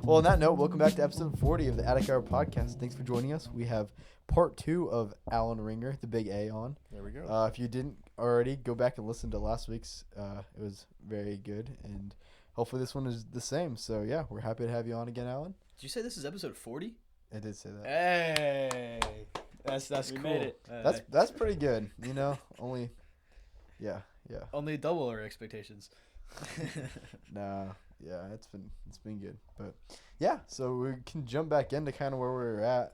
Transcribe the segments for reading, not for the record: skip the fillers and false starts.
Well, on that note, welcome back to episode 40 of the Attic Hour podcast. Thanks for joining us. We have part 2 of Alan Ringer, the big A, on. There we go. If you didn't already, go back and listen to last week's. It was very good, and hopefully this one is the same. So, yeah, we're happy to have you on again, Alan. Did you say this is episode 40? I did say that. Hey, that's We cool. made it. That's pretty good, only, yeah. Only double our expectations. Nah, yeah, it's been good, but yeah. So we can jump back into kind of where we were at.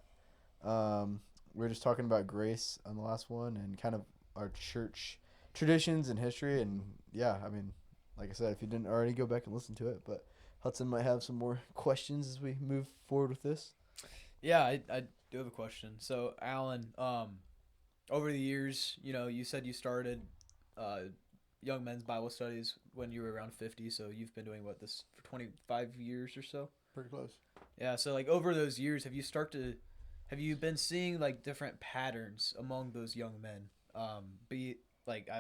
We were just talking about grace on the last one and kind of our church traditions and history, and yeah, I mean, like I said, if you didn't already, go back and listen to it. But Hudson might have some more questions as we move forward with this. Yeah, I do have a question. So, Alan, over the years, you said you started Young Men's Bible Studies when you were around 50, so you've been doing this for 25 years or so? Pretty close. Yeah, so over those years, have you been seeing different patterns among those young men?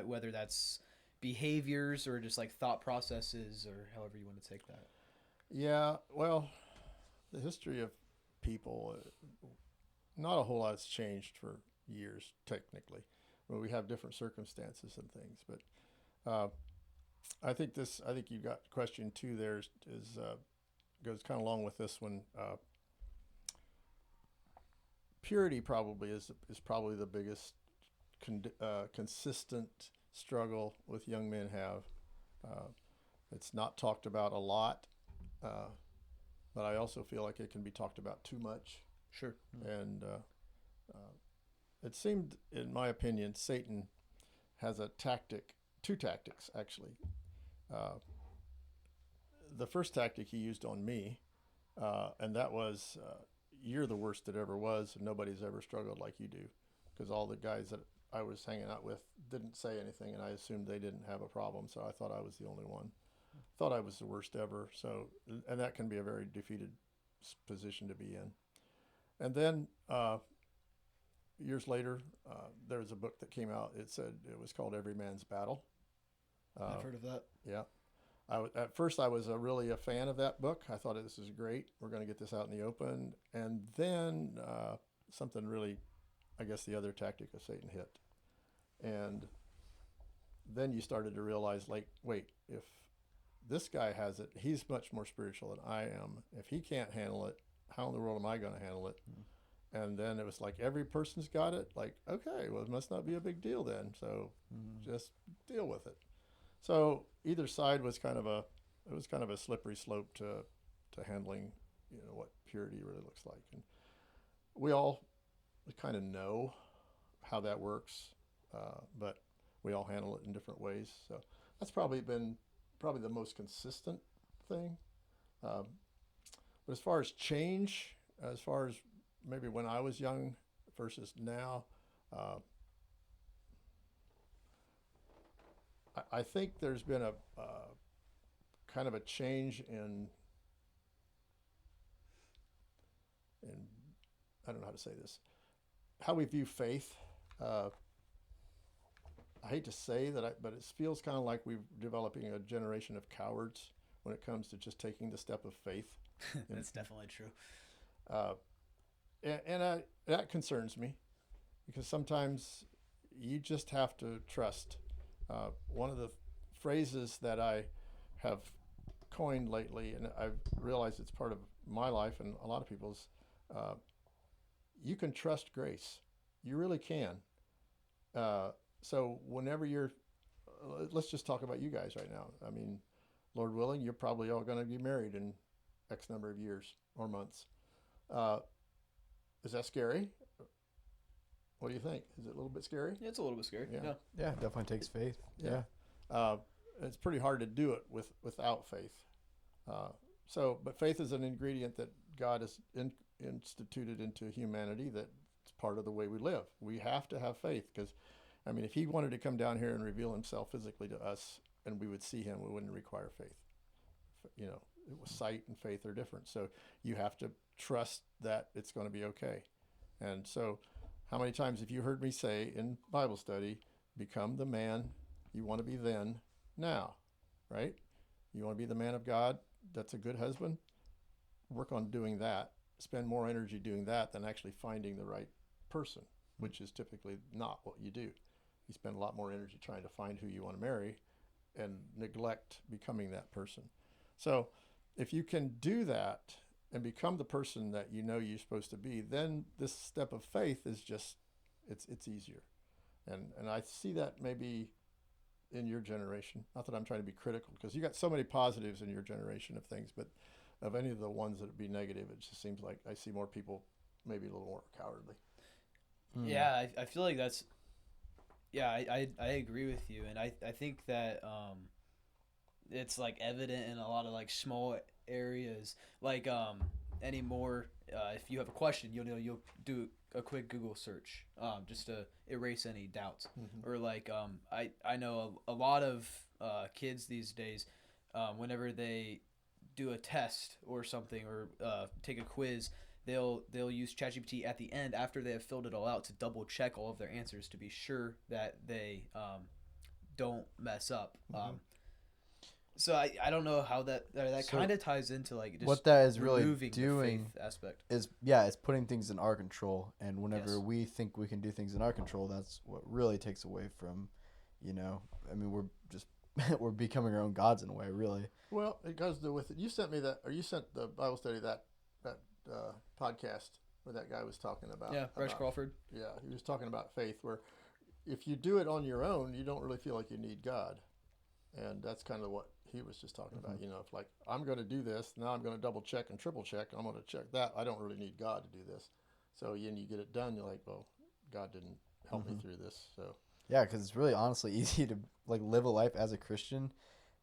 Whether that's behaviors or just thought processes or however you want to take that. Yeah, well, the history of people, not a whole lot has changed for years, technically. Well, we have different circumstances and things, but I think you got question 2 there is goes kind of along with this one. Purity probably is probably the biggest consistent struggle with young men have. It's not talked about a lot, but I also feel like it can be talked about too much. Sure. And it seemed, in my opinion, Satan has two tactics actually. The first tactic he used on me, and that was, you're the worst that ever was, and nobody's ever struggled like you do, because all the guys that I was hanging out with didn't say anything, and I assumed they didn't have a problem, so I thought I was the only one. Thought I was the worst ever. So, and that can be a very defeated position to be in. And then years later, there was a book that came out. It was called Every Man's Battle. I've heard of that. Yeah. At first, I was really a fan of that book. I thought this is great. We're going to get this out in the open. And then something really, I guess the other tactic of Satan hit. And then you started to realize, wait, if this guy has it, he's much more spiritual than I am. If he can't handle it, how in the world am I going to handle it? And then it was every person's got it. Okay, well, it must not be a big deal then. So just deal with it. So either side was kind of a slippery slope to handling, what purity really looks like. And we all kind of know how that works, but we all handle it in different ways. So that's probably been the most consistent thing. But as far as change, as far as maybe when I was young versus now, I think there's been a kind of a change in I don't know how to say this, how we view faith. I hate to say that, but it feels kind of like we're developing a generation of cowards when it comes to just taking the step of faith. That's definitely true. And that concerns me, because sometimes you just have to trust. One of the phrases that I have coined lately, and I've realized it's part of my life and a lot of people's, you can trust grace. You really can. So whenever let's just talk about you guys right now. I mean, Lord willing, you're probably all going to be married in X number of years or months. Is that scary? What do you think? Is it a little bit scary? Yeah, it's a little bit scary. Yeah. Yeah, definitely takes faith. Yeah. It's pretty hard to do it without faith. But faith is an ingredient that God has instituted into humanity. That's part of the way we live. We have to have faith, because, I mean, if he wanted to come down here and reveal himself physically to us and we would see him, we wouldn't require faith. Sight and faith are different. So you have to trust that it's going to be okay. And so how many times have you heard me say in Bible study, become the man you want to be then, now, right? You want to be the man of God that's a good husband? work on doing that, spend more energy doing that than actually finding the right person, which is typically not what you do. You spend a lot more energy trying to find who you want to marry and neglect becoming that person. So if you can do that and become the person that you know you're supposed to be, then this step of faith is just, it's easier. And I see that maybe in your generation. Not that I'm trying to be critical, because you got so many positives in your generation of things, but of any of the ones that would be negative, it just seems like I see more people maybe a little more cowardly. Yeah, I feel like that's. Yeah, I agree with you, and I think that it's like evident in a lot of like small areas. Like anymore, if you have a question, you'll do a quick Google search just to erase any doubts. Mm-hmm. Or like I know a lot of kids these days, whenever they do a test or something or take a quiz, they'll use ChatGPT at the end after they have filled it all out to double check all of their answers to be sure that they don't mess up. Mm-hmm. So I don't know how that So kind of ties into like just what that is really removing the doing faith aspect. is, yeah, it's putting things in our control. And whenever Yes. we think we can do things in our control, that's what really takes away from, I mean, we're just we're becoming our own gods in a way, really. Well, it goes to with it. You sent me that, or you sent the Bible study that podcast where that guy was talking about. Yeah, Bryce Crawford. Yeah, he was talking about faith, where if you do it on your own, you don't really feel like you need God, and that's kind of what he was just talking about. If like I'm going to do this, now I'm going to double check and triple check. I'm going to check that. I don't really need God to do this. So when you get it done, you're like, well, God didn't help me through this. So Yeah, because it's really honestly easy to like live a life as a Christian,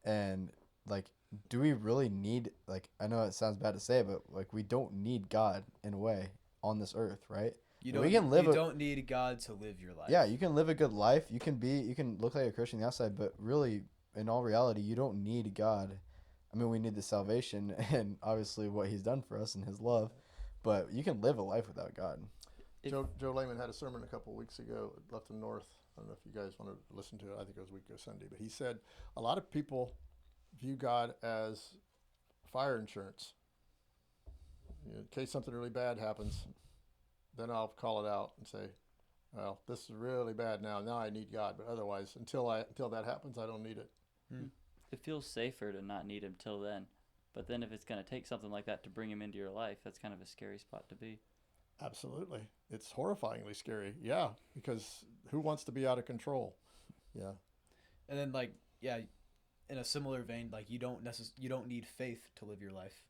and like, do we really need, like, I know it sounds bad to say, but like we don't need God in a way on this earth, right? You We can live you a- don't need God to live your life. Yeah, you can live a good life. You can look like a Christian on the outside, but really, in all reality, you don't need God. I mean, we need the salvation and obviously what He's done for us and His love, but you can live a life without God. Joe Layman had a sermon a couple of weeks ago at Left and North. I don't know if you guys want to listen to it. I think it was Week Go Sunday, but he said a lot of people view God as fire insurance. In case something really bad happens, then I'll call it out and say, well, this is really bad now. Now I need God, but otherwise, until that happens, I don't need it. It feels safer to not need him till then. But then if it's going to take something like that to bring him into your life, that's kind of a scary spot to be. Absolutely. It's horrifyingly scary. Yeah, because who wants to be out of control? Yeah. And then like in a similar vein, like you don't need faith to live your life.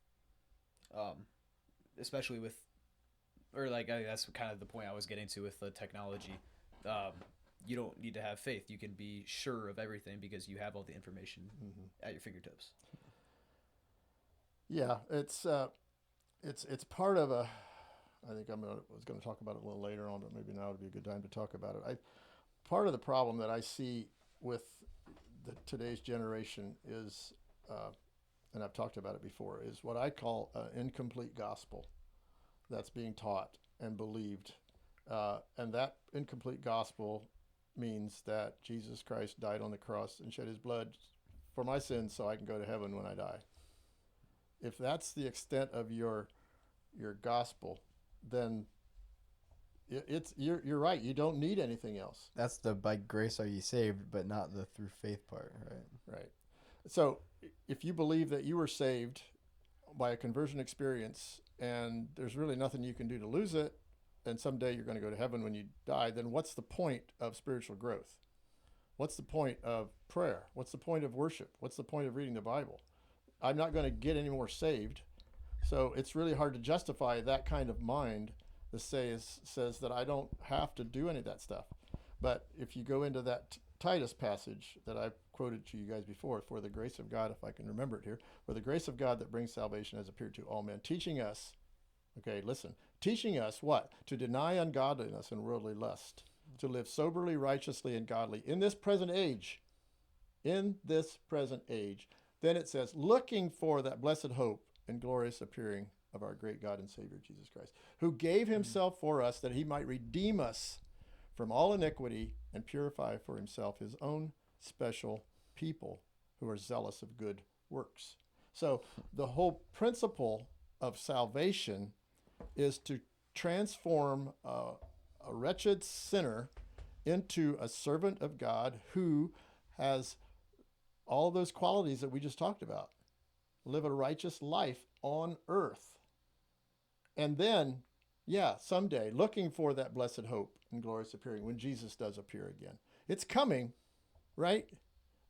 Especially with, or like that's kind of the point I was getting to with the technology. You don't need to have faith. You can be sure of everything because you have all the information at your fingertips. Yeah, it's part of a. I think was going to talk about it a little later on, but maybe now would be a good time to talk about it. Part of the problem that I see with today's generation is, and I've talked about it before, is what I call an incomplete gospel that's being taught and believed, and that incomplete gospel means that Jesus Christ died on the cross and shed His blood for my sins so I can go to heaven when I die. If that's the extent of your gospel, then you're right. You don't need anything else. That's the by grace are ye saved, but not the through faith part, right? Right. So if you believe that you were saved by a conversion experience and there's really nothing you can do to lose it, and someday you're going to go to heaven when you die, then what's the point of spiritual growth? What's the point of prayer? What's the point of worship? What's the point of reading the Bible? I'm not going to get any more saved. So it's really hard to justify that kind of mind that says that I don't have to do any of that stuff. But if you go into that Titus passage that I've quoted to you guys before, for the grace of God, if I can remember it here, for the grace of God that brings salvation has appeared to all men, teaching us, okay, listen, teaching us what? To deny ungodliness and worldly lust, to live soberly, righteously, and godly in this present age. In this present age. Then it says, looking for that blessed hope and glorious appearing of our great God and Savior, Jesus Christ, who gave Himself for us that He might redeem us from all iniquity and purify for Himself His own special people who are zealous of good works. So the whole principle of salvation is to transform a wretched sinner into a servant of God who has all those qualities that we just talked about. Live a righteous life on earth. And then, yeah, someday, looking for that blessed hope and glorious appearing when Jesus does appear again. It's coming, right?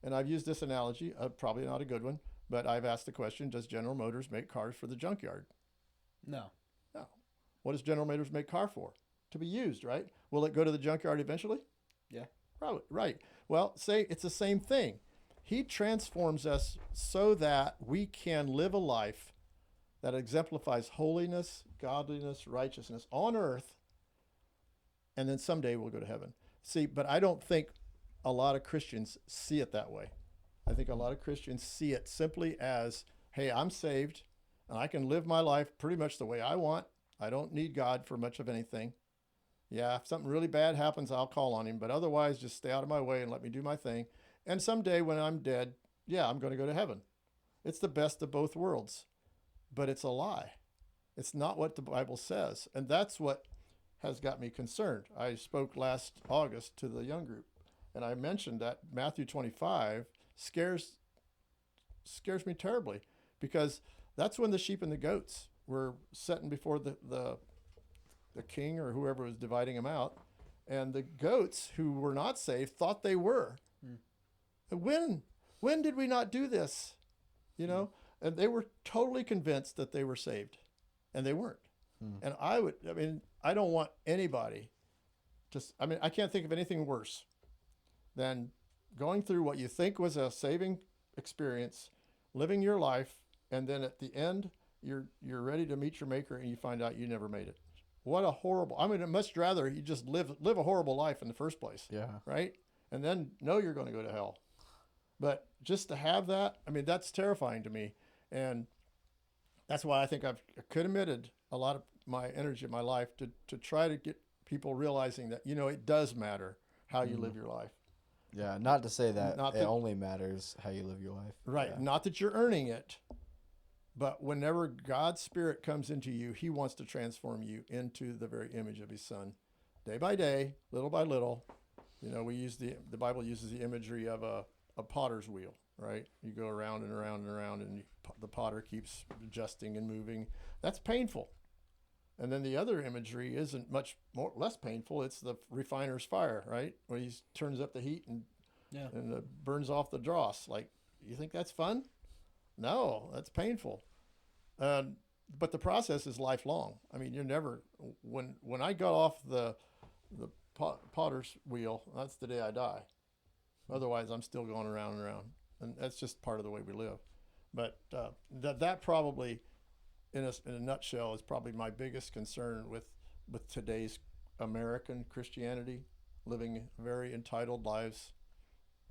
And I've used this analogy, probably not a good one, but I've asked the question, does General Motors make cars for the junkyard? No. No. What does General Motors make car for? To be used, right? Will it go to the junkyard eventually? Yeah. Probably, right. Well, say it's the same thing. He transforms us so that we can live a life that exemplifies holiness, godliness, righteousness on earth, and then someday we'll go to heaven. See, but I don't think a lot of Christians see it that way. I think a lot of Christians see it simply as, hey, I'm saved, and I can live my life pretty much the way I want. I don't need God for much of anything. Yeah, if something really bad happens, I'll call on him, but otherwise just stay out of my way and let me do my thing. And someday when I'm dead, yeah, I'm going to go to heaven. It's the best of both worlds, but it's a lie. It's not what the Bible says. And that's what has got me concerned. I spoke last August to the young group, and I mentioned that Matthew 25 scares me terribly, because that's when the sheep and the goats were sitting before the king or whoever was dividing them out. And the goats who were not saved thought they were. When did we not do this? You know, and they were totally convinced that they were saved, and they weren't. And I don't want anybody to, I can't think of anything worse than going through what you think was a saving experience, living your life, and then at the end, you're ready to meet your maker and you find out you never made it. What a horrible, I'd much rather you just live a horrible life in the first place. Yeah. Right? And then know you're going to go to hell. But just to have that, that's terrifying to me. And that's why I think I've committed a lot of my energy of my life to try to get people realizing that, it does matter how you live your life. Yeah, not to say that Not it that- only matters how you live your life. Right. Yeah. Not that you're earning it, but whenever God's Spirit comes into you, he wants to transform you into the very image of his Son. Day by day, little by little. We use the Bible uses the imagery of a potter's wheel, right? You go around and around and around, and the potter keeps adjusting and moving. That's painful. And then the other imagery isn't much less painful. It's the refiner's fire, right? Where he turns up the heat and burns off the dross. Like, you think that's fun? No, that's painful. But the process is lifelong. You're never, when I got off the potter's wheel, that's the day I die. Otherwise, I'm still going around and around. And that's just part of the way we live. But that probably, in a nutshell, is probably my biggest concern with today's American Christianity, living very entitled lives,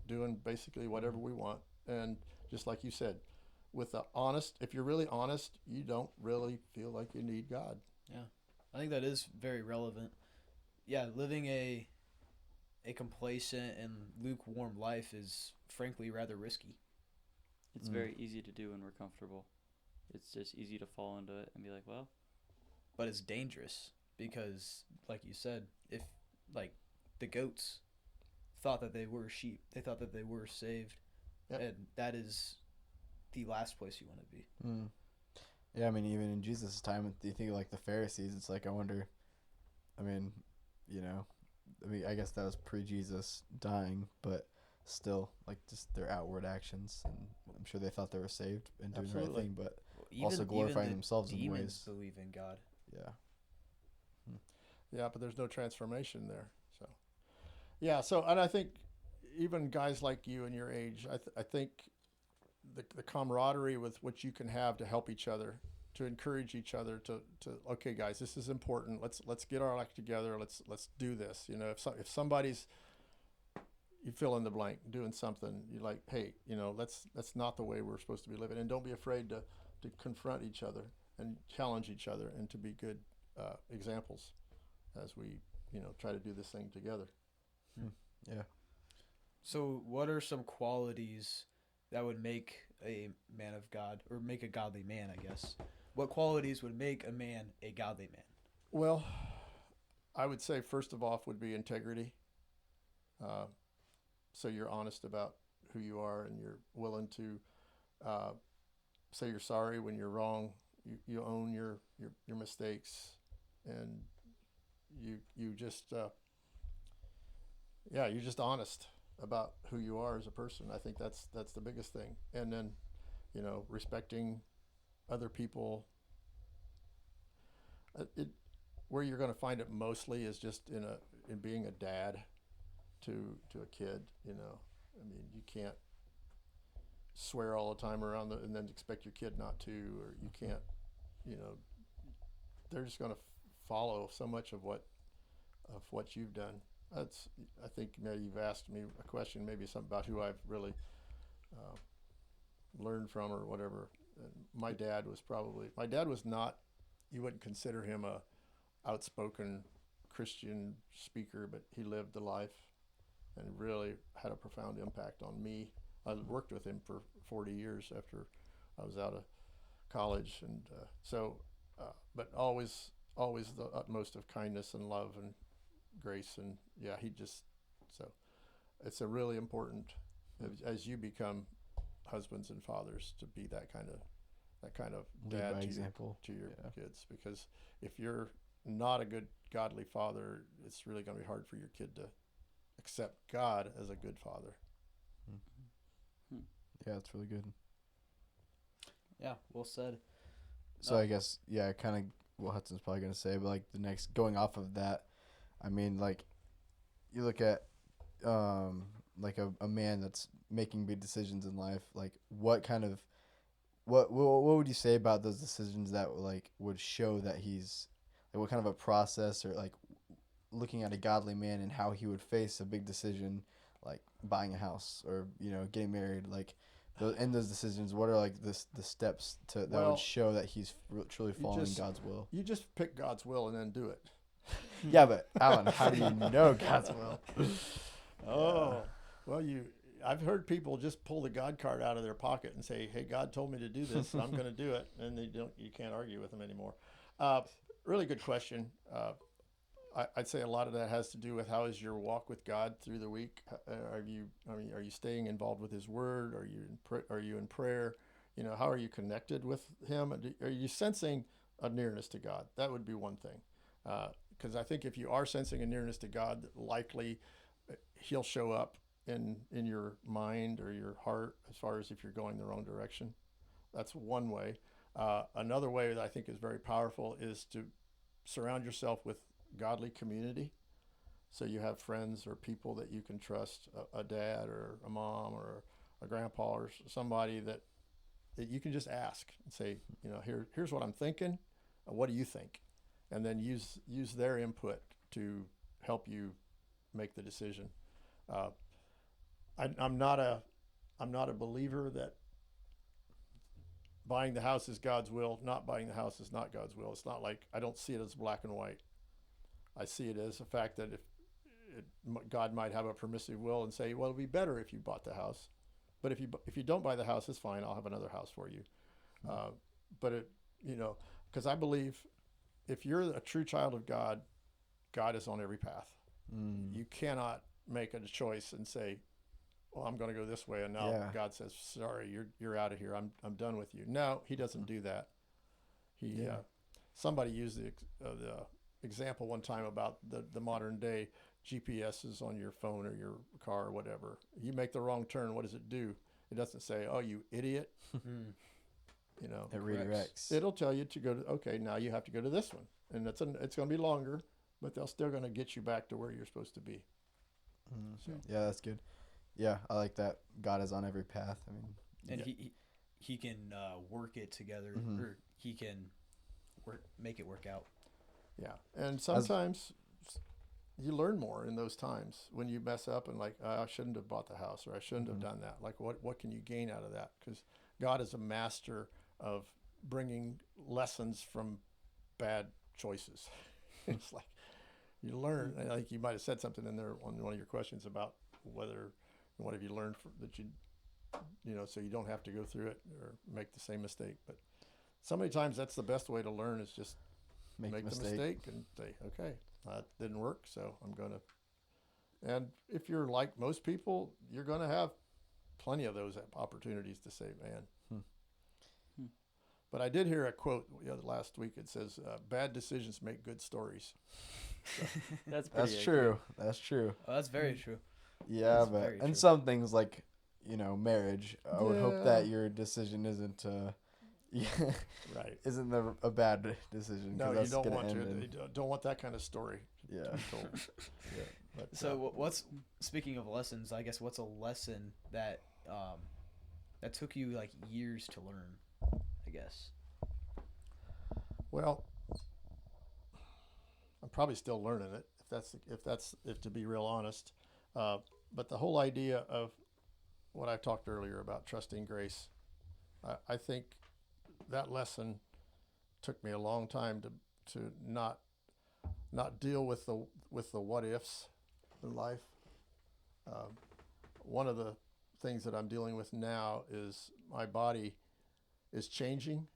doing basically whatever we want. And just like you said, if you're really honest, you don't really feel like you need God. Yeah, I think that is very relevant. Yeah, living a complacent and lukewarm life is frankly rather risky. It's very easy to do when we're comfortable. It's just easy to fall into it and be like, well. But it's dangerous because, like you said, if the goats thought that they were sheep, they thought that they were saved, and that is the last place you want to be. Yeah, even in Jesus' time, you think of the Pharisees, it's like, I wonder, I guess that was pre-Jesus dying, but still, just their outward actions, and I'm sure they thought they were saved and doing the right thing, but also glorifying themselves in ways. Believe in God. Yeah. Yeah, but there's no transformation there. So, yeah. So, and I think even guys like you and your age, I think the camaraderie with which you can have to help each other, to encourage each other, to okay, guys, this is important. Let's get our act together. Let's do this. If somebody's, you fill in the blank, doing something, you're like, hey, that's not the way we're supposed to be living, and don't be afraid to confront each other and challenge each other, and to be good examples as we try to do this thing together. Yeah. So, what are some qualities that would make a man of God, or make a godly man, I guess? What qualities would make a man a godly man? Well, I would say first of all would be integrity. Uh, so you're honest about who you are, and you're willing to uh, say you're sorry when you're wrong. You own your mistakes, and you just you're just honest about who you are as a person. I think that's the biggest thing. And then, respecting other people. It Where you're going to find it mostly is just in being a dad to a kid. I mean, you can't swear all the time around and then expect your kid not to, or you can't. They're just going to follow so much of what you've done. I think maybe you've asked me a question, maybe something about who I've really learned from or whatever. And my dad was not. You wouldn't consider him a outspoken Christian speaker, but he lived the life and really had a profound impact on me. I worked with him for 40 years after I was out of college, and but always the utmost of kindness and love and grace. And so it's a really important, as you become husbands and fathers, to be that kind of Lead dad by to example. your kids, because if you're not a good godly father, it's really going to be hard for your kid to accept God as a good father. Yeah, it's really good. Yeah, well said. So I guess, kind of what Hudson's probably going to say, but like the next, going off of that, I mean, like you look at like a man that's making big decisions in life, like what would you say about those decisions that like would show that he's like, what kind of a process, or like looking at a godly man and how he would face a big decision like buying a house or getting married, like in those decisions, what are like the steps that would show that he's truly following God's will? You just pick God's will and then do it. Yeah, but Alan, how do you know God's will? Well, I've heard people just pull the God card out of their pocket and say, "Hey, God told me to do this, so I'm going to do it," and you can't argue with them anymore. Really good question. I'd say a lot of that has to do with how is your walk with God through the week. Are you staying involved with His Word? Are you in prayer? How are you connected with Him? Are you sensing a nearness to God? That would be one thing. Because I think if you are sensing a nearness to God, likely He'll show up in your mind or your heart, as far as if you're going the wrong direction. That's one way. Another way that I think is very powerful is to surround yourself with godly community. So you have friends or people that you can trust, a dad or a mom or a grandpa or somebody that you can just ask and say, here's what I'm thinking. What do you think? And then use their input to help you make the decision. I'm not a believer that buying the house is God's will. Not buying the house is not God's will. It's not like, I don't see it as black and white. I see it as a fact that God might have a permissive will and say, well, it'd be better if you bought the house. But if you don't buy the house, it's fine. I'll have another house for you. But because I believe if you're a true child of God, God is on every path. You cannot make a choice and say, well, I'm going to go this way, and now God says, sorry, you're out of here. I'm done with you. No, He doesn't do that. Somebody used the example one time about the modern day GPSs on your phone or your car or whatever. You make the wrong turn, what does it do? It doesn't say, "Oh, you idiot." It redirects. It'll tell you to go to, okay, now you have to go to this one, and it's going to be longer, but they're still going to get you back to where you're supposed to be. So. Yeah, that's good. Yeah, I like that. God is on every path. I mean, and he can work it together, or he can make it work out. Yeah, and sometimes you learn more in those times when you mess up and like, I shouldn't have bought the house, or I shouldn't have done that. Like, what can you gain out of that? Because God is a master of bringing lessons from bad choices. It's like you learn. I think you might have said something in there on one of your questions about what have you learned that you so you don't have to go through it or make the same mistake. But so many times that's the best way to learn is just Make make a the mistake. mistake and say, okay, that didn't work, so I'm going to. And if you're like most people, you're going to have plenty of those opportunities to say, man. Hmm. But I did hear a quote the other last week. It says, "Bad decisions make good stories." That's pretty That's accurate. true. That's true. Oh, that's very true. Yeah, That's but very and true. some things like, marriage. I would hope that Yeah. your decision isn't Right. isn't a bad decision. 'Cause No, you that's don't gonna want end to. in- You don't want that kind of story to Yeah. be told. Yeah. But, So what's speaking of lessons? I guess what's a lesson that that took you like years to learn? I guess. well, I'm probably still learning it. If to be real honest, but the whole idea of what I talked earlier about trusting grace, I think that lesson took me a long time to not deal with the what ifs in life. One of the things that I'm dealing with now is my body is changing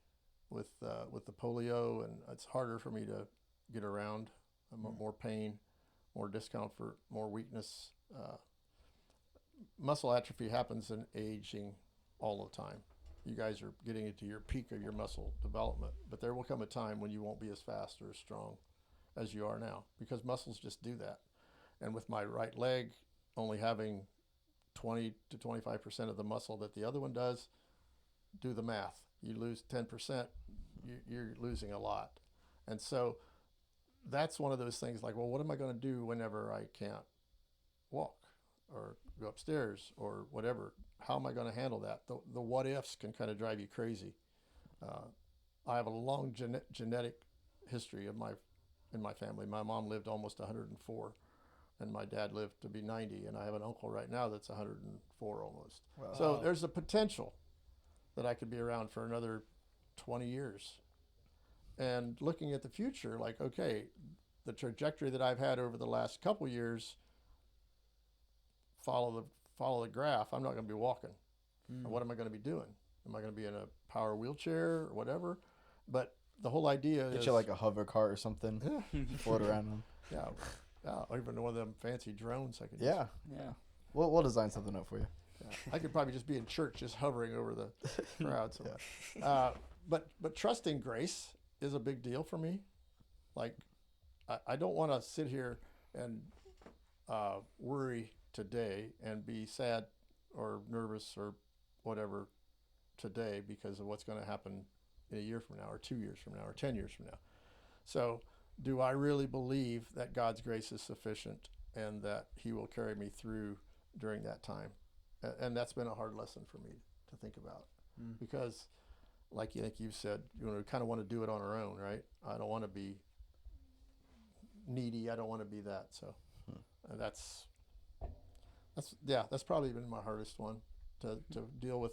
with the polio, and it's harder for me to get around. More pain, more discomfort, more weakness. Muscle atrophy happens in aging all the time. You guys are getting into your peak of your muscle development, but there will come a time when you won't be as fast or as strong as you are now because muscles just do that. And with my right leg only having 20 to 25% of the muscle that the other one does, do the math. You lose 10%, you're losing a lot. And so that's one of those things like, well, what am I going to do whenever I can't walk or go upstairs or whatever? How am I going to handle that? The what ifs can kind of drive you crazy. I have a long genetic history in my family. My mom lived almost 104, and my dad lived to be 90, and I have an uncle right now that's 104 almost. Wow. So there's a potential that I could be around for another 20 years. And looking at the future, like, okay, the trajectory that I've had over the last couple years, follow the graph. I'm not going to be walking. And what am I going to be doing? Am I going to be in a power wheelchair or whatever? But the whole idea Get is you like a hover cart or something. yeah, Float around them. yeah, or even one of them fancy drones. I could Yeah. Yeah. We'll design something up for you. I could probably just be in church, just hovering over the crowd. So, but trusting grace is a big deal for me. Like, I don't want to sit here and worry today and be sad or nervous or whatever today because of what's going to happen in a year from now or 2 years from now or 10 years from now. So do I really believe that God's grace is sufficient and that he will carry me through during that time? And that's been a hard lesson for me to think about because like you've said, kind of want to do it on our own, right? I don't want to be needy. I don't want to be that. So that's probably been my hardest one to deal with.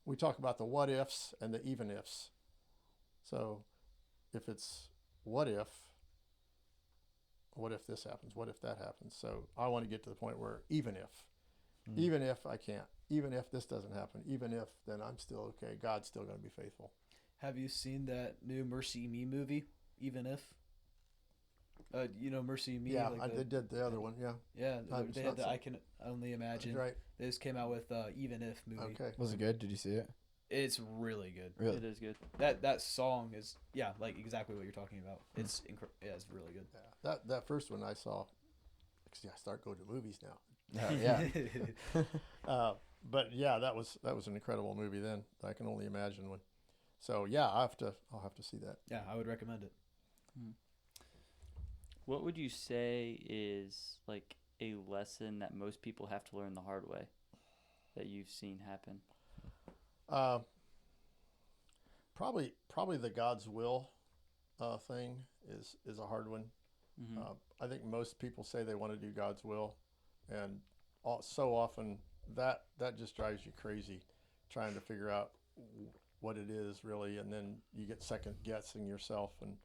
We talk about the what ifs and the even ifs. So if it's what if this happens? What if that happens? So I want to get to the point where even if I can't, even if this doesn't happen, even if, then I'm still okay. God's still going to be faithful. Have you seen that new Mercy Me movie? Even if. Mercy Me. Yeah, like they did the other one. Yeah, Yeah, I've they not had the seen- I Can Only Imagine. that's right. They just came out with Even If movie. Okay. Was it good? Did you see it? It's really good. Really? It is good. That song is like exactly what you're talking about. It's it's really good. Yeah, that first one I saw. See, I start going to movies now. Yeah. But yeah, that was an incredible movie. Then I can only imagine when. So yeah, I'll have to see that. Yeah, I would recommend it. What would you say is like a lesson that most people have to learn the hard way that you've seen happen? Probably the God's will thing is a hard one. Mm-hmm. I think most people say they want to do God's will, and so often that just drives you crazy, trying to figure out what it is really, and then you get second guessing yourself, and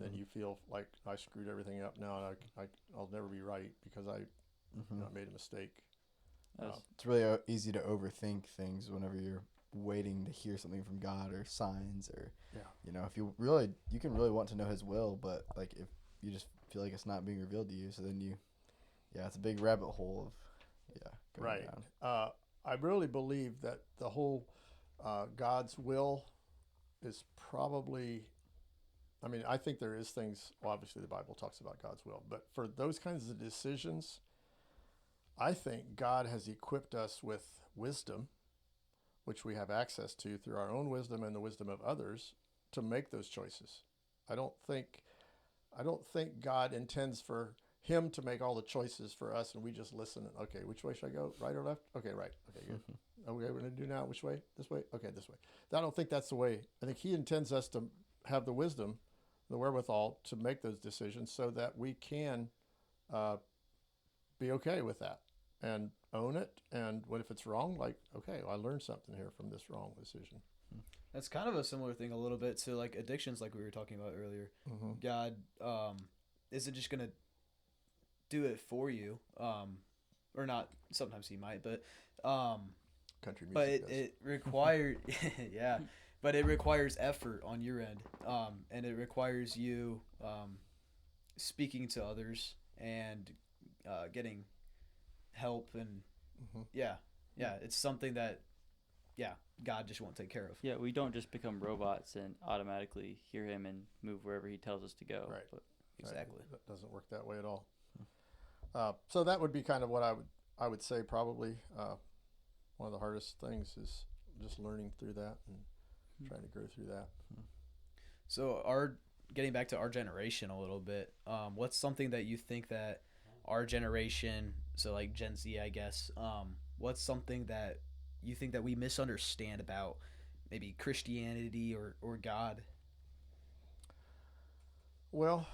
then you feel like I screwed everything up now, and I'll never be right because I made a mistake. It's really easy to overthink things whenever you're waiting to hear something from God or signs or, Yeah. you know, if you can really want to know His will, but like if you just feel like it's not being revealed to you, so then it's a big rabbit hole of, going Right. down. I really believe that the whole God's will is probably, I mean, I think there is things, well, obviously the Bible talks about God's will, but for those kinds of decisions, I think God has equipped us with wisdom, which we have access to through our own wisdom and the wisdom of others to make those choices. I don't think God intends for him to make all the choices for us and we just listen. Okay, which way should I go? Right or left? Okay, right. Okay, good. Okay, we're going to do now. Which way? This way? Okay, this way. I don't think that's the way. I think he intends us to have the wisdom, the wherewithal to make those decisions so that we can be okay with that and own it. And what if it's wrong? Like, okay, well, I learned something here from this wrong decision. That's kind of a similar thing a little bit to like addictions, like we were talking about earlier. Mm-hmm. God isn't just gonna do it for you, or not. Sometimes He might, but Country music but does. it required yeah, but it requires effort on your end, and it requires you speaking to others and getting help and Mhm. yeah, it's something that God just won't take care of. Yeah, we don't just become robots and automatically hear him and move wherever he tells us to go. Right. But Exactly. That doesn't work that way at all. So that would be kind of what I would say probably one of the hardest things is just learning through that and trying to grow through that. So getting back to our generation a little bit, what's something that you think that our generation, so like Gen Z, I guess, what's something that you think that we misunderstand about maybe Christianity or God? Well,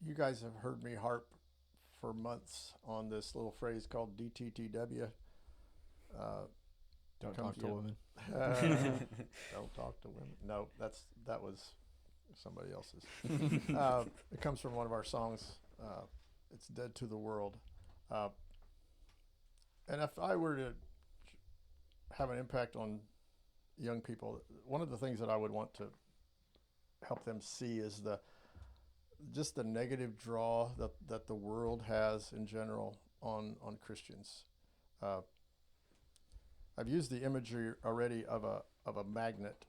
you guys have heard me harp for months on this little phrase called DTTW. Don't Comes- talk to yeah. women. Don't talk to women. No, that was somebody else's. It comes from one of our songs. It's "Dead to the World," and if I were to have an impact on young people, one of the things that I would want to help them see is just the negative draw that the world has in general on Christians. I've used the imagery already of a magnet.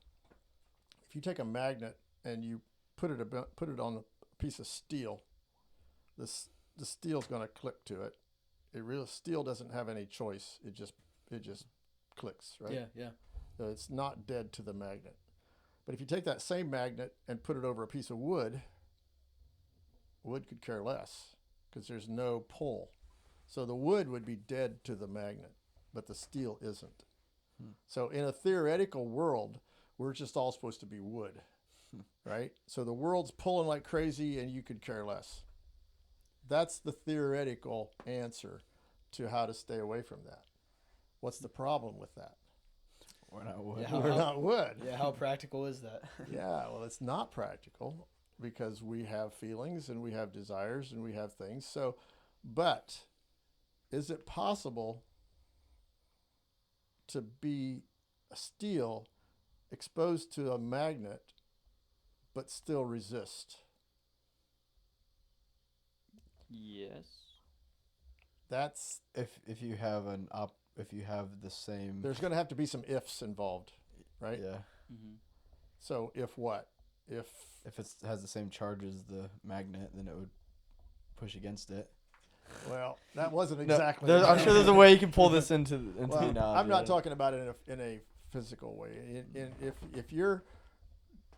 If you take a magnet and you put it on a piece of steel, the steel's going to click to it. Steel doesn't have any choice. It just clicks, right? Yeah. So it's not dead to the magnet. But if you take that same magnet and put it over a piece of wood could care less because there's no pull. So the wood would be dead to the magnet, but the steel isn't. So in a theoretical world, we're just all supposed to be wood, right? So the world's pulling like crazy and you could care less. That's the theoretical answer to how to stay away from that. What's the problem with that? We're not wood. Yeah. We're not wood. Yeah, how practical is that? Yeah, well, it's not practical because we have feelings and we have desires and we have things. So, but is it possible to be a steel exposed to a magnet but still resist? yes. That's If you have if you have the same, there's going to have to be some ifs involved, right? yeah. Mm-hmm. So if what? If If it has the same charge as the magnet, then it would push against it. well, that wasn't No, exactly. I'm sure there's a way you can pull this into the Well, analogy. I'm not talking about it in a physical way.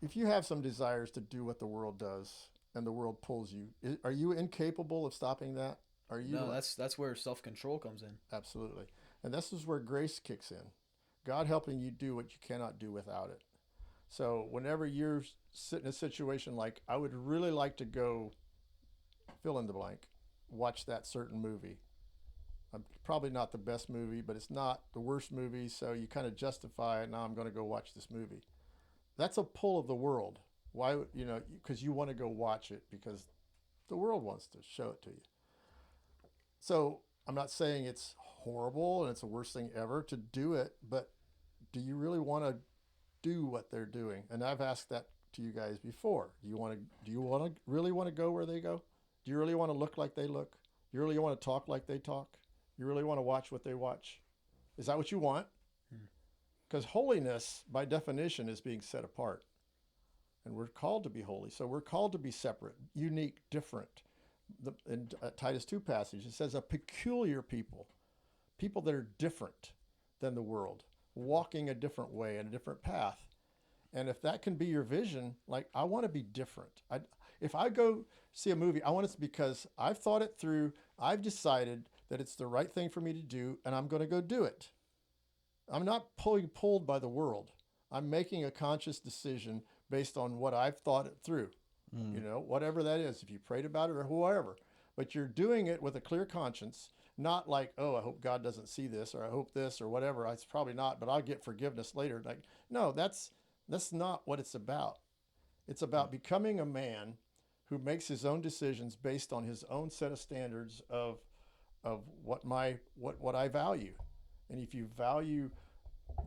If you have some desires to do what the world does and the world pulls you, are you incapable of stopping that? Are you? No, that's where self-control comes in. Absolutely. And this is where grace kicks in. God helping you do what you cannot do without it. So whenever you're sitting in a situation like, I would really like to go fill in the blank, watch that certain movie. Probably not the best movie, but it's not the worst movie. So you kind of justify it. Now I'm going to go watch this movie. That's a pull of the world. Why? Because you want to go watch it because the world wants to show it to you. So I'm not saying it's horrible and it's the worst thing ever to do it, but do you really want to do what they're doing? And I've asked that to you guys before. Do you really want to go where they go? Do you really want to look like they look? Do you really want to talk like they talk? You really want to watch what they watch? Is that what you want? Because holiness, by definition, is being set apart. And we're called to be holy. So we're called to be separate, unique, different. In Titus 2 passage, it says a peculiar people that are different than the world, walking a different way and a different path. And if that can be your vision, like, I want to be different. If I go see a movie, I want it because I've thought it through. I've decided that it's the right thing for me to do, and I'm going to go do it. I'm not pulled by the world. I'm making a conscious decision based on what I've thought it through. You know, whatever that is, if you prayed about it or whoever. But you're doing it with a clear conscience, not like, oh, I hope God doesn't see this, or I hope this, or whatever. It's probably not, but I'll get forgiveness later. Like, no, that's not what it's about. It's about becoming a man who makes his own decisions based on his own set of standards of what I value. And if you value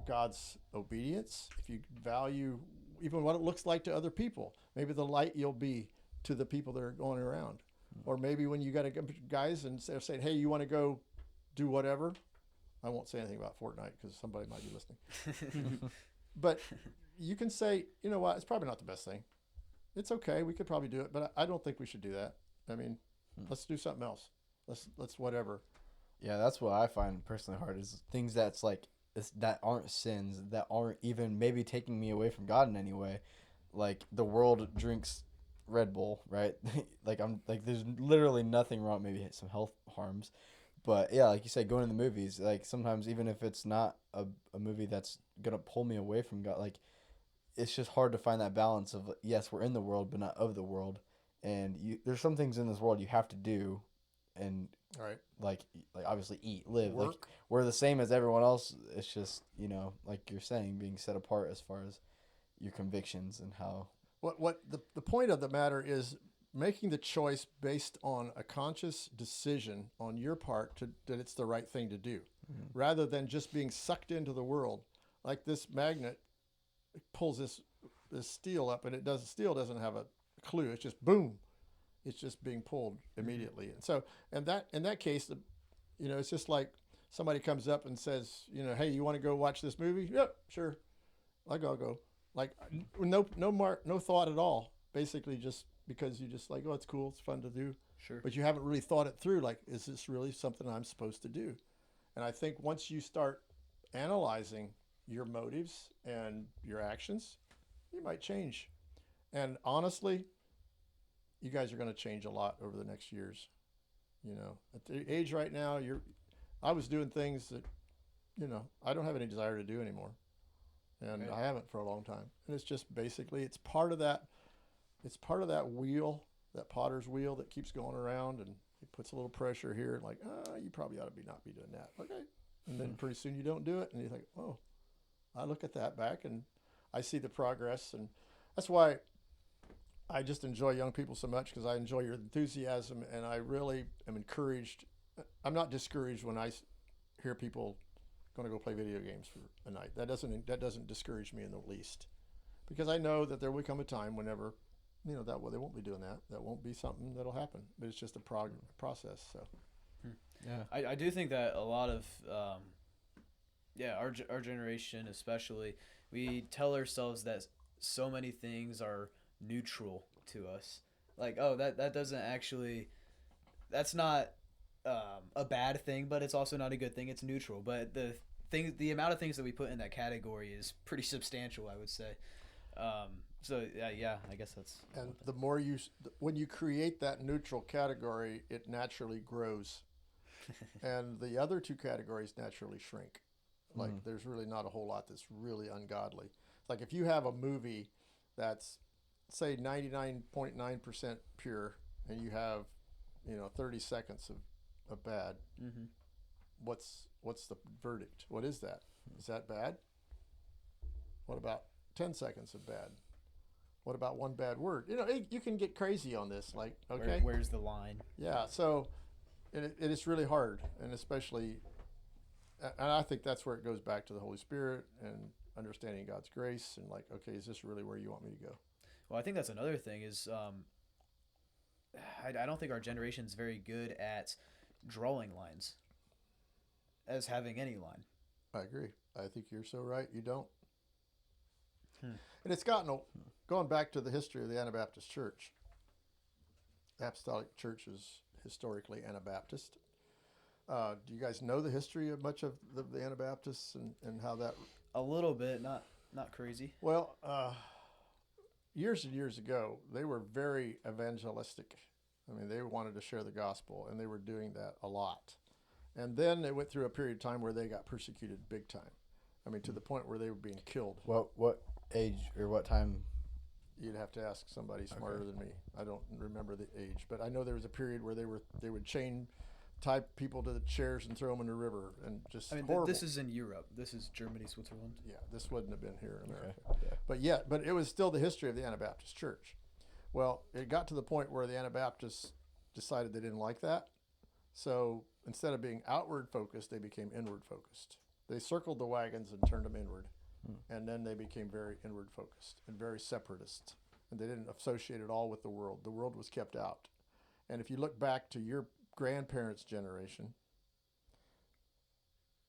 God's obedience, if you value even what it looks like to other people, maybe the light you'll be to the people that are going around. Or maybe when you got guys and they're saying, hey, you want to go do whatever? I won't say anything about Fortnite because somebody might be listening. But you can say, you know what, it's probably not the best thing. It's okay, we could probably do it, but I don't think we should do that. I mean, let's do something else. Let's whatever. Yeah, that's what I find personally hard, is things that's like that aren't sins, that aren't even maybe taking me away from God in any way. Like, the world drinks Red Bull, right? Like, I'm like, there's literally nothing wrong, maybe some health harms, but yeah, like you said, going to the movies, like, sometimes even if it's not a movie that's gonna pull me away from God, like, it's just hard to find that balance of, yes, we're in the world but not of the world, and there's some things in this world you have to do, and Right. like obviously eat, live, Work. like, we're the same as everyone else. It's just, you know, like you're saying, being set apart as far as your convictions and how. What the point of the matter is making the choice based on a conscious decision on your part that it's the right thing to do, rather than just being sucked into the world. Like this magnet pulls this steel up, and steel doesn't have a clue. It's just boom. It's just being pulled immediately. And so, in that case, you know, it's just like somebody comes up and says, you know, hey, you want to go watch this movie? Yep, sure. I'll go. Like, no thought at all. Basically, just because you just like, oh, it's cool, it's fun to do. Sure. But you haven't really thought it through. Like, is this really something I'm supposed to do? And I think once you start analyzing your motives and your actions, you might change. And honestly, you guys are going to change a lot over the next years. You know, at the age right now, I was doing things that, you know, I don't have any desire to do anymore. And Right. I haven't for a long time. And it's just basically, it's part of that wheel, that potter's wheel that keeps going around, and it puts a little pressure here, like, you probably ought to not be doing that. Okay. And then pretty soon you don't do it, and you think, oh, I look at that back and I see the progress. And that's why I just enjoy young people so much, because I enjoy your enthusiasm, and I really am encouraged. I'm not discouraged when I hear people going to go play video games for a night. That doesn't discourage me in the least, because I know that there will come a time whenever, you know, that they won't be doing that. That won't be something that'll happen. But it's just a process. So Yeah. I do think that a lot of our generation especially, we tell ourselves that so many things are neutral to us. Like, oh, that doesn't actually, that's not a bad thing, but it's also not a good thing. It's neutral. But the amount of things that we put in that category is pretty substantial, I would say. So I guess that's. and the more when you create that neutral category, it naturally grows, and the other two categories naturally shrink. Like, there's really not a whole lot that's really ungodly. Like, if you have a movie that's, say, 99.9% pure, and you have, you know, 30 seconds of bad, Mm-hmm. what's the verdict? What is that? Is that bad? What about 10 seconds of bad? What about one bad word? You know, you can get crazy on this. Like, okay, Where's the line? yeah. So, and it is really hard, and especially And I think that's where it goes back to the Holy Spirit and understanding God's grace and like, okay, is this really where you want me to go? Well, I think that's another thing is I don't think our generation's very good at drawing lines as having any line. I agree. I think you're so right. You don't. Hmm. And it's going back to the history of the Anabaptist Church. The Apostolic Church is historically Anabaptist. Do you guys know the history of much of the Anabaptists and how that? A little bit, not crazy. Well, years and years ago, they were very evangelistic. I mean, they wanted to share the gospel, and they were doing that a lot. And then they went through a period of time where they got persecuted big time. I mean, to the point where they were being killed. What age or what time? You'd have to ask somebody smarter than me. I don't remember the age, but I know there was a period where they would tie people to the chairs and throw them in the river, and just horrible. This is in Europe. This is Germany, Switzerland. Yeah, this wouldn't have been here in America. Okay. Yeah. But it was still the history of the Anabaptist Church. Well, it got to the point where the Anabaptists decided they didn't like that. So instead of being outward focused, they became inward focused. They circled the wagons and turned them inward. And then they became very inward focused and very separatist. And they didn't associate at all with the world. The world was kept out. And if you look back to your grandparents' generation,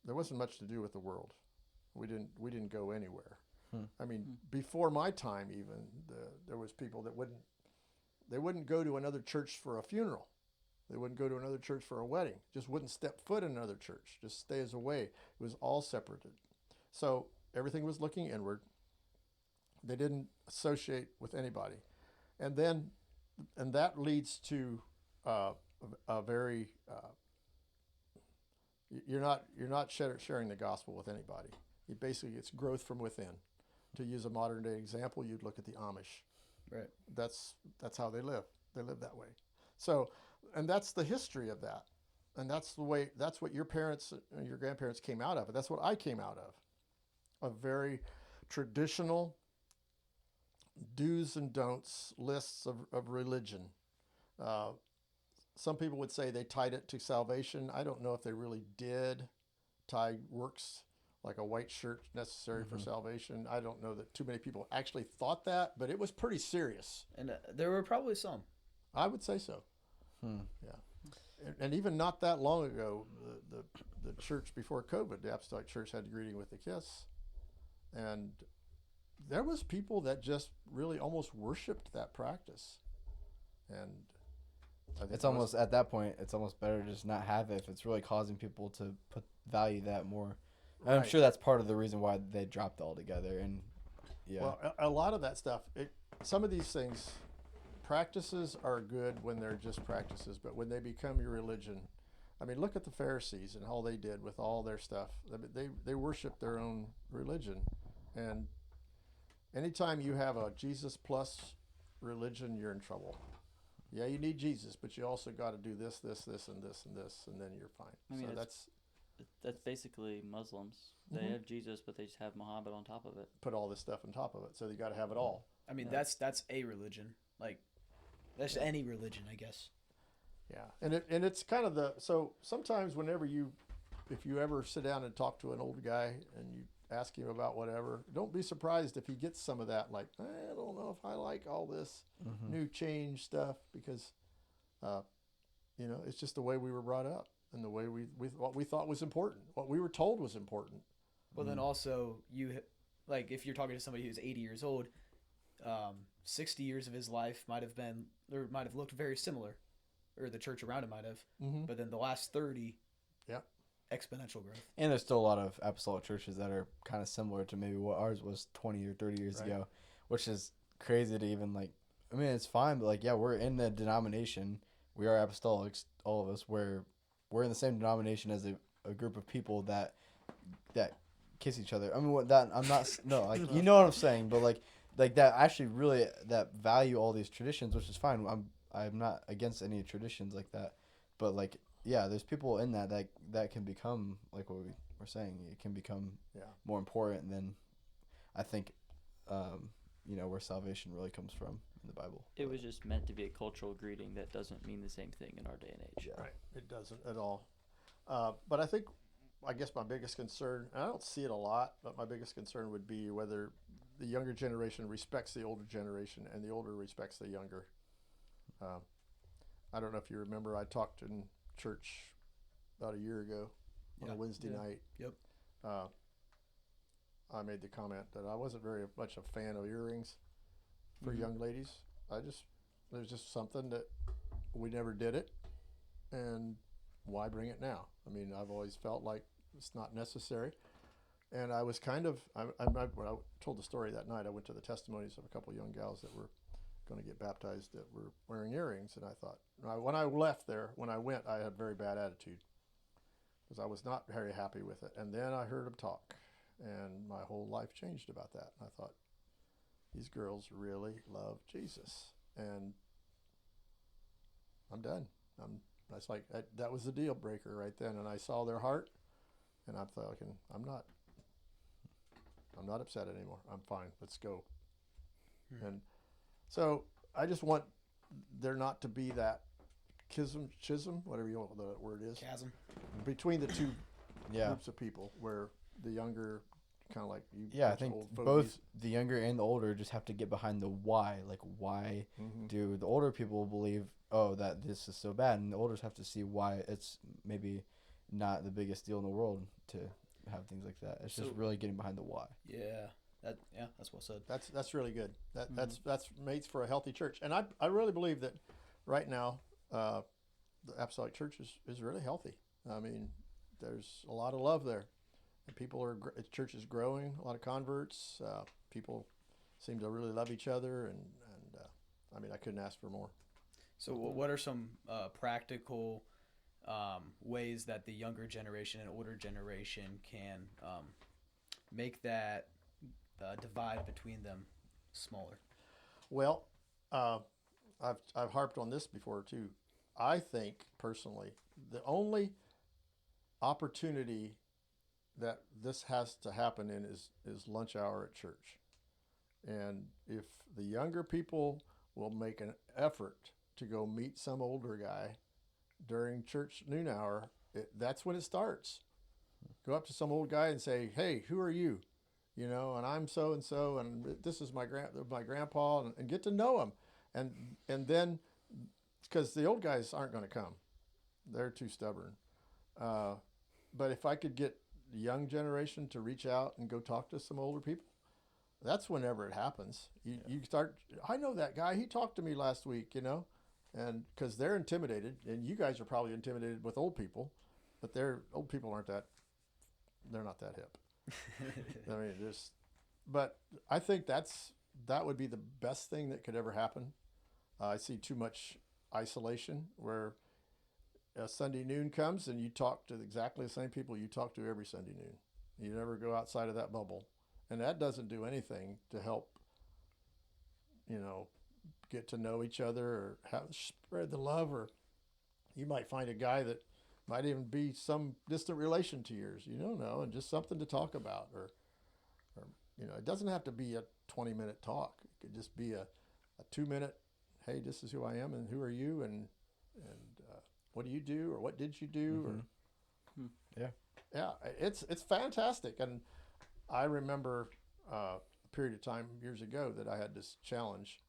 there wasn't much to do with the world. We didn't go anywhere. I mean, before my time, even there was people that wouldn't go to another church for a funeral. They wouldn't go to another church for a wedding. Just wouldn't step foot in another church. Just stays away. It was all separated. So everything was looking inward. They didn't associate with anybody, and that leads to a very you're not sharing the gospel with anybody. It's growth from within. To use a modern day example, you'd look at the Amish. Right. That's how they live. They live that way. So, and that's the history of that, and that's what your parents and your grandparents came out of, and that's what I came out of. A very traditional do's and don'ts lists of religion. Some people would say they tied it to salvation. I don't know if they really did tie works like a white shirt necessary for salvation. I don't know that too many people actually thought that, but it was pretty serious. And there were probably some. I would say so. Yeah. And even not that long ago, the church before COVID, the Apostolic Church had the greeting with a kiss. And there was people that just really almost worshipped that practice. And I think It's almost at that point. It's almost better to just not have it if it's really causing people to value that more. And I'm Right. sure that's part of the reason why they dropped altogether. And yeah, Well, a lot of that stuff, some of these things, practices are good when they're just practices, but when they become your religion, I mean, look at the Pharisees and all they did with all their stuff. They worshiped their own religion. And anytime you have a Jesus plus religion, you're in trouble. Yeah, you need Jesus, but you also got to do this, and this, and this, and then you're fine. I mean, so that's basically Muslims. They have Jesus, but they just have Muhammad on top of it. put all this stuff on top of it. So you got to have it all. I mean, Yeah. that's a religion. Like, that's any religion, I guess. Yeah, and it's kind of so sometimes if you ever sit down and talk to an old guy and you ask him about whatever, don't be surprised if he gets some of that, like, I don't know if I like all this new change stuff, because it's just the way we were brought up and the way what we thought was important, what we were told was important. Well, then also like if you're talking to somebody who's 80 years old, 60 years of his life might have looked very similar, or the church around him might have. But then the last 30, Yep. exponential growth. and there's still a lot of apostolic churches that are kind of similar to maybe what ours was 20 or 30 years Right. ago, which is crazy to even like. I mean, it's fine, but like, yeah, we're in the denomination. We are apostolics, all of us. We're in the same denomination as a group of people that kiss each other. I mean, what that I'm not no like you know what I'm saying, but like that actually really that value all these traditions, which is fine. I'm not against any traditions like that, but like yeah, there's people in that can become like what we were saying. It can become more important than I think where salvation really comes from in the Bible. It was just meant to be a cultural greeting that doesn't mean the same thing in our day and age. Yeah. Right. It doesn't at all. But I think I guess my biggest concern, and I don't see it a lot, but my biggest concern would be whether the younger generation respects the older generation and the older respects the younger. Um, I don't know if you remember, I talked in church about a year ago on Yeah. a Wednesday Yeah. night. Yep. I made the comment that I wasn't very much a fan of earrings for Mhm. young ladies. There's just something that we never did it, and why bring it now? I mean, I've always felt like it's not necessary. And I was kind of, when I told the story that night, I went to the testimonies of a couple young gals that were going to get baptized that were wearing earrings. And I thought, when I left there, when I went, I had a very bad attitude because I was not very happy with it. And then I heard them talk, and my whole life changed about that. And I thought, these girls really love Jesus. And I'm done. That's like, that was the deal breaker right then. And I saw their heart, and I'm thinking, I'm not upset anymore. I'm fine. Let's go. And so I just want there not to be that schism, whatever you want the word is, Chasm. between the two Yeah. groups of people, where the younger, kind of like you, Yeah, I bunch of think old both fogies. the younger and the older just have to get behind the why. Like, why Mhm. do the older people believe, oh, that this is so bad? And the olders have to see why it's maybe not the biggest deal in the world to have things like that. It's just So- really getting behind the why. Yeah. That's well said. That's really good. That's mates for a healthy church, and I really believe that right now the Apostolic Church is really healthy. I mean, there's a lot of love there, and the church is growing. A lot of converts. People seem to really love each other, and I mean, I couldn't ask for more. So, what are some practical ways that the younger generation and older generation can make that divide between them smaller? Well, I've harped on this before too. I think personally, the only opportunity that this has to happen in is lunch hour at church. And if the younger people will make an effort to go meet some older guy during church noon hour, that's when it starts. Go up to some old guy and say, "Hey, who are you?" You know, and I'm so and so, and this is my grandpa, and get to know him, and then because the old guys aren't going to come, they're too stubborn. But if I could get the young generation to reach out and go talk to some older people, that's whenever it happens. You start. I know that guy. He talked to me last week. You know, and because they're intimidated, and you guys are probably intimidated with old people, but old people aren't that. They're not that hip. I mean, but I think that would be the best thing that could ever happen. I see too much isolation where Sunday noon comes and you talk to exactly the same people you talk to every Sunday noon. You never go outside of that bubble, and that doesn't do anything to help. You know, get to know each other or spread the love, or you might find a guy that might even be some distant relation to yours. You don't know, and just something to talk about, or it doesn't have to be a 20-minute talk. It could just be a 2-minute. Hey, this is who I am, and who are you, and what do you do, or what did you do, yeah, it's fantastic. And I remember a period of time years ago that I had this challenge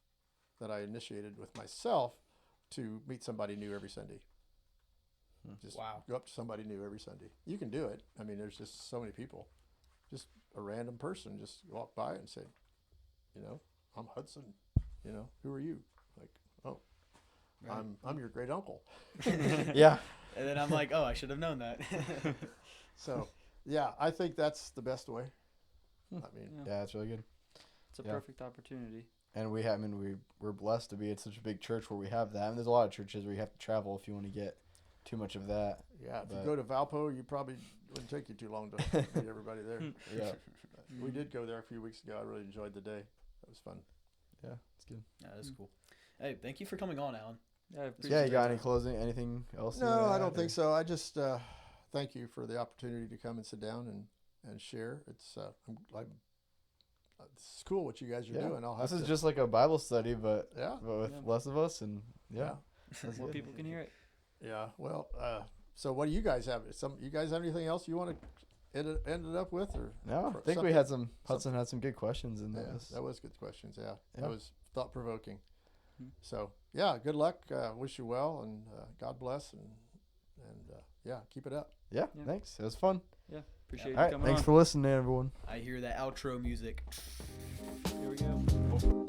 that I initiated with myself to meet somebody new every Sunday. Just Wow. go up to somebody new every Sunday. You can do it. I mean, there's just so many people. Just a random person just walk by and say, I'm Hudson. Who are you? Like, oh, Right. I'm your great uncle. Yeah. And then I'm like, oh, I should have known that. So, yeah, I think that's the best way. I mean, Yeah, it's really good. It's a Yeah. perfect opportunity. And we're blessed to be in such a big church where we have that. And there's a lot of churches where you have to travel if you want to get too much of that. yeah, if you But- go to Valpo, you probably wouldn't take you too long to meet everybody there. Yeah. We did go there a few weeks ago. I really enjoyed the day. It was fun. Yeah, it's good. Yeah, that's cool. Hey, thank you for coming on, Alan. Yeah, I Yeah, appreciate you got that. any closing? Anything else? you No, wanna I add, don't or- think so. I just thank you for the opportunity to come and sit down and share. It's it's cool what you guys are Yeah. doing. I'll have This is to, just like a Bible study, but yeah, with Yeah. less of us, and yeah. yeah. That's More good. people can hear it. Yeah, well, So what do you guys have? You guys have anything else you want to end it up with, or No, I or think we something? had Hudson had some good questions in Yeah, this. that was good questions. Yeah, Yeah. that was thought provoking. Hmm. So yeah, good luck. Wish you well, and God bless, and yeah, keep it up. Yeah, Yeah. thanks. It was fun. Appreciate All right, you coming thanks on. for listening, everyone. I hear that outro music. Here we go.